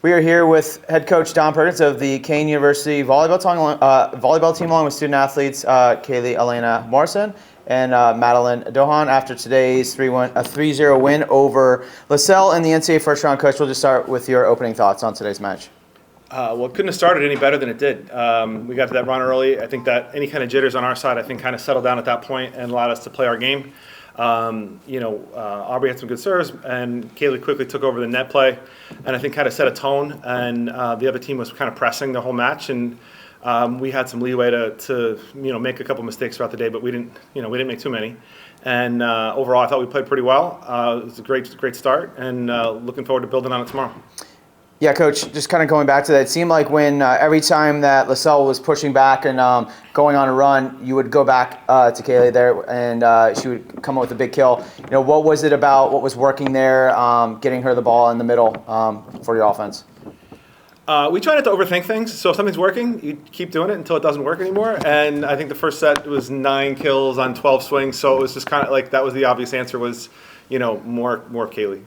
We are here with head coach Don Perkins of the Kean University volleyball team, along with student athletes Kaylee Elena Morrison and Madeline Dohan after today's 3-0 win over LaSalle in the NCAA first round. Coach, we'll just start with your opening thoughts on today's match. Well, it couldn't have started any better than it did. We got to that run early. I think that any kind of jitters on our side, I think, kind of settled down at that point and allowed us to play our game. Aubrey had some good serves, and Kaylee quickly took over the net play, and I think kind of set a tone. And the other team was kind of pressing the whole match, and we had some leeway to make a couple mistakes throughout the day, but we didn't make too many. And overall, I thought we played pretty well. It was a great start, and looking forward to building on it tomorrow. Yeah, Coach, just kind of going back to that, it seemed like when every time that LaSalle was pushing back and going on a run, you would go back to Kaylee there, and she would come up with a big kill. What was it about, what was working there, getting her the ball in the middle for your offense? We try not to overthink things, so if something's working, you keep doing it until it doesn't work anymore. And I think the first set was 9 kills on 12 swings, so it was just kind of like that was the obvious answer was, more Kaylee.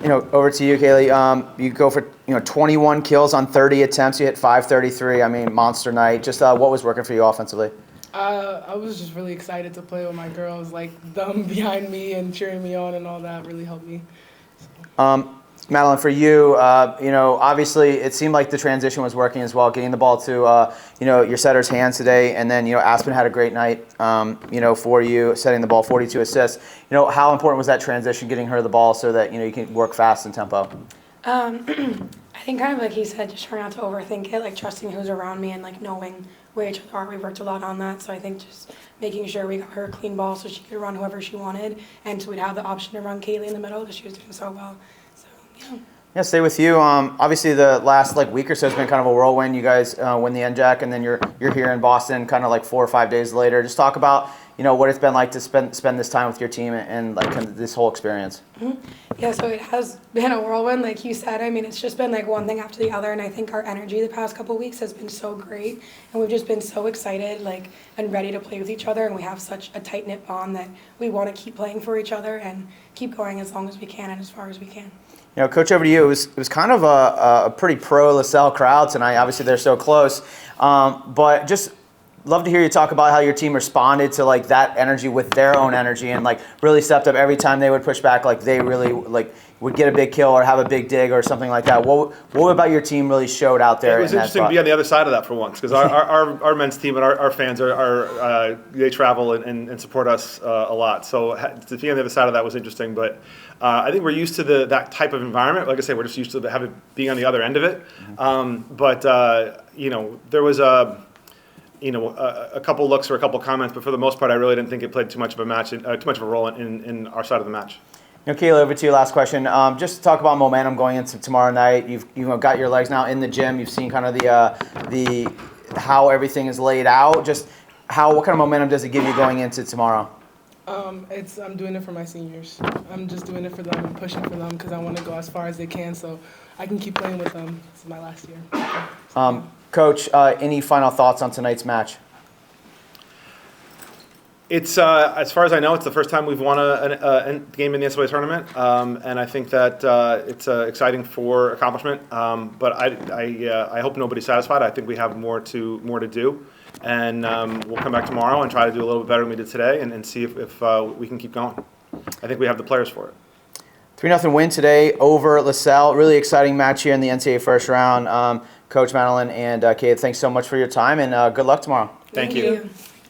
Over to you, Kaylee. You go for 21 kills on 30 attempts. You hit 533. I mean, monster night. Just what was working for you offensively? I was just really excited to play with my girls. Like them behind me and cheering me on and all that really helped me. So. Madeline, for you, obviously it seemed like the transition was working as well, getting the ball to, your setter's hands today, and then, Aspen had a great night, for you, setting the ball, 42 assists. How important was that transition, getting her the ball so that, you can work fast and tempo? I think kind of like he said, just trying not to overthink it, like trusting who's around me and like knowing where each other are. We worked a lot on that, so I think just making sure we got her a clean ball so she could run whoever she wanted, and so we'd have the option to run Kaylee in the middle because she was doing so well. Yeah, stay with you. Obviously, the last week or so has been kind of a whirlwind. You guys win the NJAC, and then you're here in Boston, kind of like 4 or 5 days later. Just talk about what it's been like to spend this time with your team and kind of this whole experience. Mm-hmm. Yeah, so it has been a whirlwind, like you said. I mean, it's just been like one thing after the other, and I think our energy the past couple of weeks has been so great, and we've just been so excited, and ready to play with each other, and we have such a tight knit bond that we want to keep playing for each other and keep going as long as we can and as far as we can. Coach, over to you. It was kind of a pretty pro LaSalle crowd tonight. Obviously, they're so close, but just love to hear you talk about how your team responded to that energy with their own energy and really stepped up every time they would push back. They really would get a big kill or have a big dig or something like that. What about your team really showed out there? It was interesting to be on the other side of that for once because our men's team and our fans they travel and support us a lot. So to be on the other side of that was interesting, but. I think we're used to that type of environment. Like I say, we're just used to being on the other end of it. But there was a couple looks or a couple comments, but for the most part, I really didn't think it played too much of a role in our side of the match. Kayla, over to you. Last question. Just talk about momentum going into tomorrow night. You've got your legs now in the gym. You've seen kind of the how everything is laid out. Just what kind of momentum does it give you going into tomorrow? I'm doing it for my seniors. I'm just doing it for them and pushing for them because I want to go as far as they can so I can keep playing with them. This is my last year. Coach, any final thoughts on tonight's match? It's as far as I know, it's the first time we've won a game in the NCAA tournament, and I think that it's exciting for accomplishment. But I hope nobody's satisfied. I think we have more to do. And we'll come back tomorrow and try to do a little bit better than we did today and see if we can keep going. I think we have the players for it. 3-0 win today over LaSalle. Really exciting match here in the NCAA first round. Coach Madeline and Kate, thanks so much for your time and good luck tomorrow. Thank you.